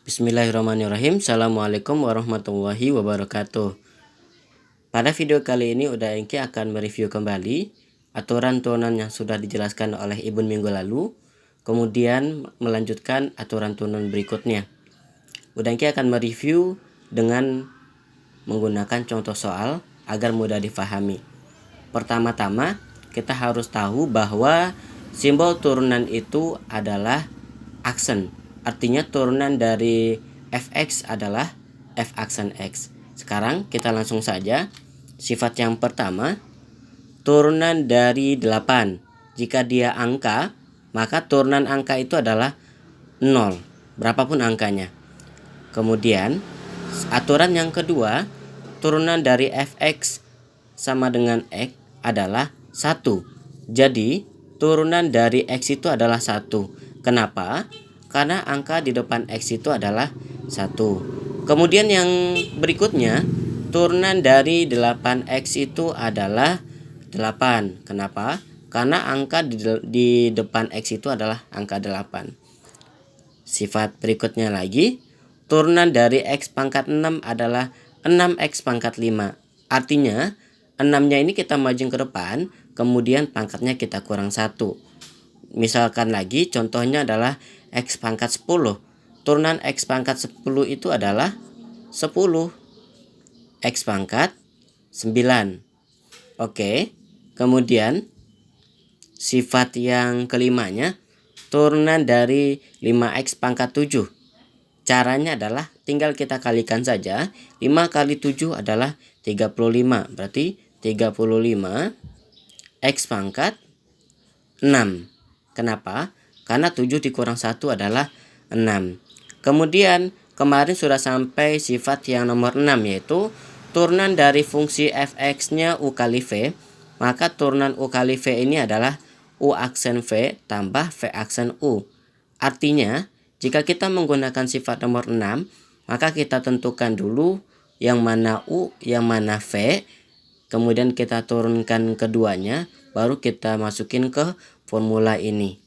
Bismillahirrahmanirrahim. Assalamualaikum warahmatullahi wabarakatuh. Pada video kali ini Uda Engki akan mereview kembali aturan turunan yang sudah dijelaskan oleh Ibu minggu lalu, kemudian melanjutkan aturan turunan berikutnya. Uda Engki akan mereview dengan menggunakan contoh soal agar mudah difahami. Pertama-tama kita harus tahu bahwa simbol turunan itu adalah aksen. Artinya turunan dari fx adalah f aksen x. Sekarang kita langsung saja. Sifat yang pertama, turunan dari 8. Jika dia angka, maka turunan angka itu adalah 0, berapapun angkanya. Kemudian aturan yang kedua, turunan dari fx sama dengan x adalah 1. Jadi turunan dari x itu adalah 1. Kenapa? Karena angka di depan x itu adalah 1. Kemudian yang berikutnya, turunan dari 8x itu adalah 8. Kenapa? Karena angka di depan x itu adalah angka 8. Sifat berikutnya lagi, turunan dari x pangkat 6 adalah 6x pangkat 5. Artinya 6-nya ini kita maju ke depan, kemudian pangkatnya kita kurang 1. Misalkan lagi contohnya adalah x pangkat 10. Turunan x pangkat 10 itu adalah 10. X pangkat 9. Oke. Kemudian sifat yang kelimanya, turunan dari 5x pangkat 7. Caranya adalah tinggal kita kalikan saja. 5 kali 7 adalah 35. Berarti 35 x pangkat 6. Kenapa? Karena 7 dikurang 1 adalah 6. Kemudian kemarin sudah sampai sifat yang nomor 6, yaitu turunan dari fungsi fx-nya u kali v. Maka turunan u kali v ini adalah u aksen v tambah v aksen u. Artinya jika kita menggunakan sifat nomor 6, maka kita tentukan dulu yang mana u, yang mana v. Kemudian kita turunkan keduanya, baru kita masukin ke formula ini.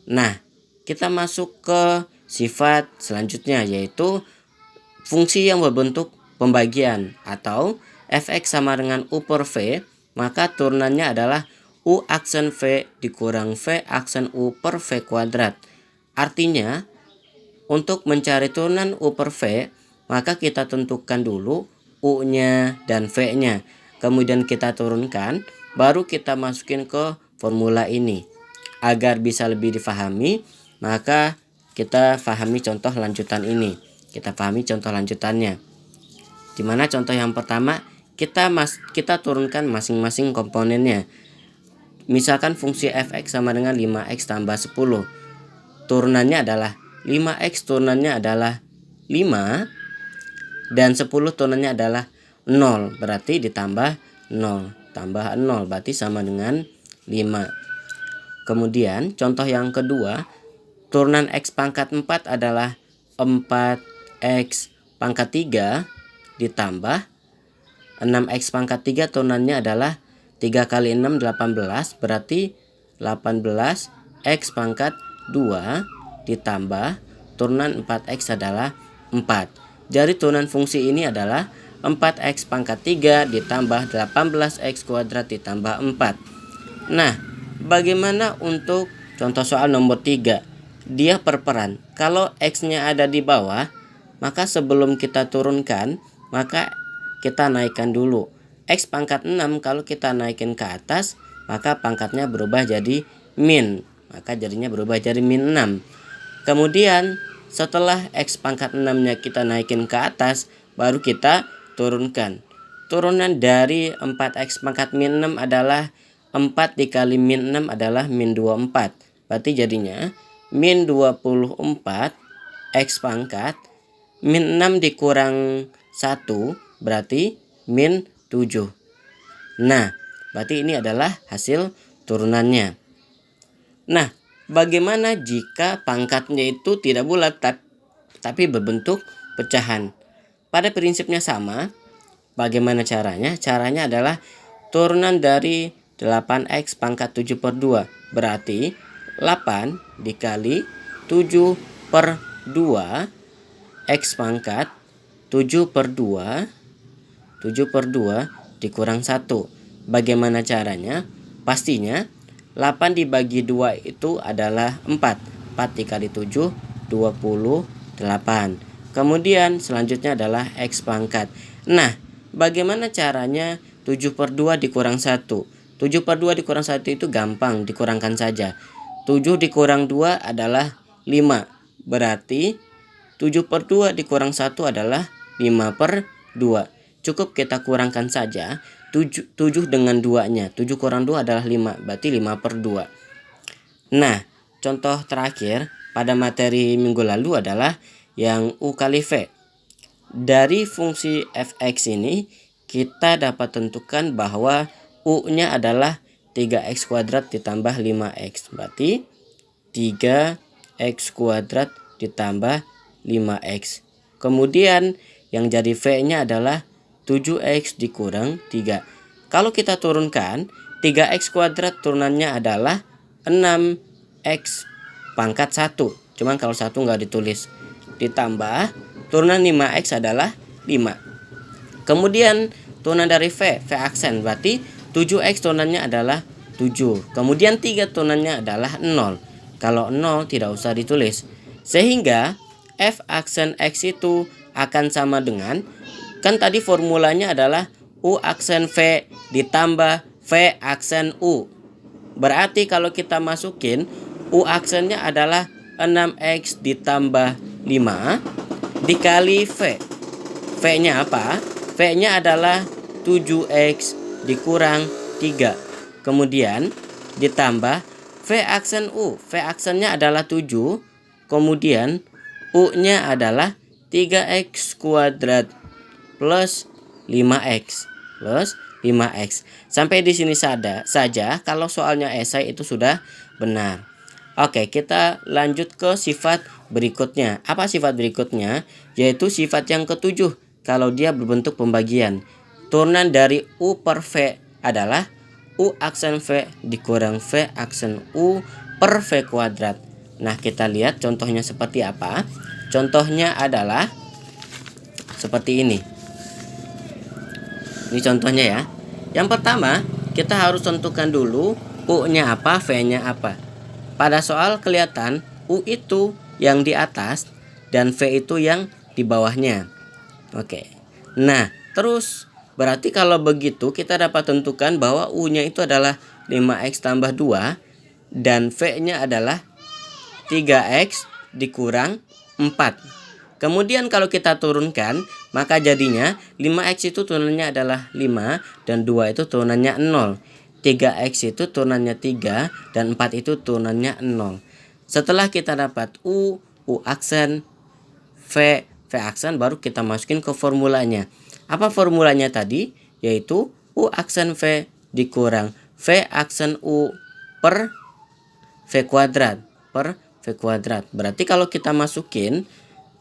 Nah, kita masuk ke sifat selanjutnya, yaitu fungsi yang berbentuk pembagian atau fx sama dengan u per v, maka turunannya adalah u aksen v dikurang v aksen u per v kuadrat. Artinya untuk mencari turunan u per v, maka kita tentukan dulu u-nya dan v-nya. Kemudian kita turunkan, baru kita masukin ke formula ini. Agar bisa lebih difahami, maka kita pahami contoh lanjutan ini. Kita pahami contoh lanjutannya. Dimana contoh yang pertama, kita turunkan masing-masing komponennya. Misalkan fungsi fx sama dengan 5x tambah 10. Turunannya adalah 5x turunannya adalah 5 dan 10 turunannya adalah 0. Berarti ditambah 0. Tambah 0 berarti sama dengan 5. Kemudian contoh yang kedua, turunan x pangkat 4 adalah 4x pangkat 3 ditambah 6x pangkat 3 turunannya adalah 3 kali 6 18, berarti 18x pangkat 2 ditambah turunan 4x adalah 4. Jadi turunan fungsi ini adalah 4x pangkat 3 ditambah 18x kuadrat ditambah 4. Nah, bagaimana untuk contoh soal nomor 3? Dia perperan. Kalau x-nya ada di bawah, maka sebelum kita turunkan, maka kita naikkan dulu. X pangkat 6 kalau kita naikin ke atas, maka pangkatnya berubah jadi min. Maka jadinya berubah jadi min 6. Kemudian setelah x pangkat 6-nya kita naikin ke atas, baru kita turunkan. Turunan dari 4x pangkat min 6 adalah 4 dikali min 6 adalah min 24. Berarti jadinya min 24 x pangkat min 6 dikurang 1 berarti min 7. Nah, berarti ini adalah hasil turunannya. Nah, bagaimana jika pangkatnya itu tidak bulat tapi berbentuk pecahan? Pada prinsipnya sama. Bagaimana caranya? Caranya adalah turunan dari 8x pangkat 7 per 2. Berarti 8 dikali 7 per 2 X pangkat 7 per 2 dikurang 1. Bagaimana caranya? Pastinya 8 dibagi 2 itu adalah 4. 4 dikali 7, 28. Kemudian selanjutnya adalah X pangkat. Nah, bagaimana caranya 7 per 2 dikurang 1? 7 per 2 dikurang 1 itu gampang, dikurangkan saja. 7 dikurang 2 adalah 5. Berarti 7 per 2 dikurang 1 adalah 5 per 2. Cukup kita kurangkan saja 7 dengan 2-nya. 7 kurang 2 adalah 5, berarti 5 per 2. Nah, contoh terakhir pada materi minggu lalu adalah yang U kali V. Dari fungsi fx ini kita dapat tentukan bahwa U-nya adalah 3x kuadrat ditambah 5x. Berarti 3x kuadrat ditambah 5x. Kemudian yang jadi V-nya adalah 7x dikurang 3. Kalau kita turunkan, 3x kuadrat turunannya adalah 6x pangkat 1. Cuman kalau 1 nggak ditulis. Ditambah turunan 5x adalah 5. Kemudian turunan dari V aksen, berarti 7x turunannya adalah 7. Kemudian 3 turunannya adalah 0. Kalau 0 tidak usah ditulis. Sehingga F aksen X itu akan sama dengan, kan tadi formulanya adalah U aksen V ditambah V aksen U. Berarti kalau kita masukin U aksennya adalah 6x ditambah 5 dikali V. V-nya apa? V-nya adalah 7x dikurang 3. Kemudian ditambah V aksen U. V aksennya adalah 7. Kemudian U-nya adalah 3x kuadrat plus 5x. Sampai di sini saja kalau soalnya esai itu sudah benar. Oke, kita lanjut ke sifat berikutnya. Apa sifat berikutnya? Yaitu sifat yang ketujuh. Kalau dia berbentuk pembagian, turunan dari U per V adalah U aksen V dikurang V aksen U per V kuadrat. Nah, kita lihat contohnya seperti apa. Contohnya adalah seperti ini. Ini contohnya ya. Yang pertama, kita harus tentukan dulu U-nya apa, V-nya apa. Pada soal kelihatan U itu yang di atas dan V itu yang di bawahnya. Oke. Nah, terus berarti kalau begitu kita dapat tentukan bahwa U-nya itu adalah 5x tambah 2 dan V-nya adalah 3x dikurang 4. Kemudian kalau kita turunkan, maka jadinya 5x itu turunannya adalah 5 dan 2 itu turunannya 0. 3x itu turunannya 3 dan 4 itu turunannya 0. Setelah kita dapat U aksen, V aksen, baru kita masukin ke formulanya. Apa formulanya tadi? Yaitu U aksen V dikurang V aksen U per V kuadrat. Berarti kalau kita masukin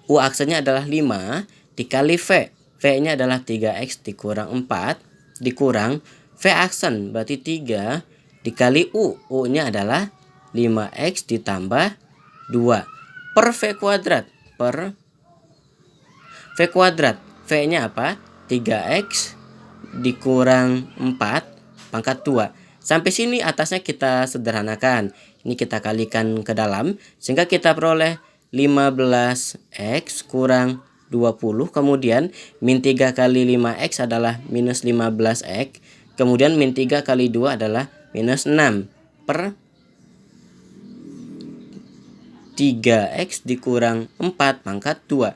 U aksennya adalah 5 dikali V. V-nya adalah 3x dikurang 4 dikurang V aksen, berarti 3 dikali U. U-nya adalah 5x ditambah 2 per V kuadrat. V-nya apa? 3x dikurang 4 pangkat 2. Sampai sini atasnya kita sederhanakan. Ini kita kalikan ke dalam sehingga kita peroleh 15x kurang 20. Kemudian min 3 kali 5x adalah minus 15x. Kemudian min 3 kali 2 adalah minus 6 per 3x dikurang 4 pangkat 2.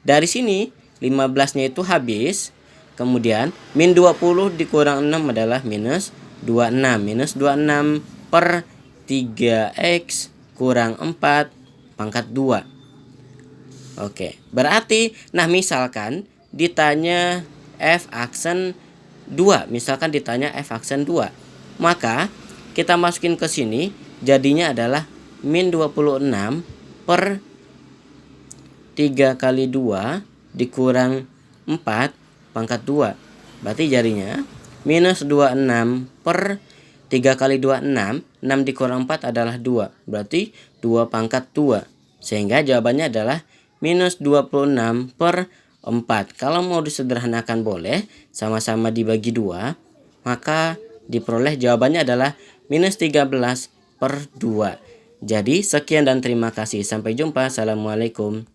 Dari sini 15-nya itu habis. Kemudian min 20 dikurang 6 adalah minus 26. Minus 26 per 3x kurang 4 pangkat 2. Oke, berarti misalkan ditanya F aksen 2, misalkan ditanya F aksen 2, maka kita masukin ke sini jadinya adalah min 26 per 3 kali 2 dikurang 4 pangkat 2. Berarti jadinya minus 26 per 3 kali 2 6. 6 dikurang 4 adalah 2. Berarti 2 pangkat 2. Sehingga jawabannya adalah minus 26 per 4. Kalau mau disederhanakan boleh, sama-sama dibagi 2, maka diperoleh jawabannya adalah minus 13 per 2. Jadi sekian dan terima kasih. Sampai jumpa. Assalamualaikum.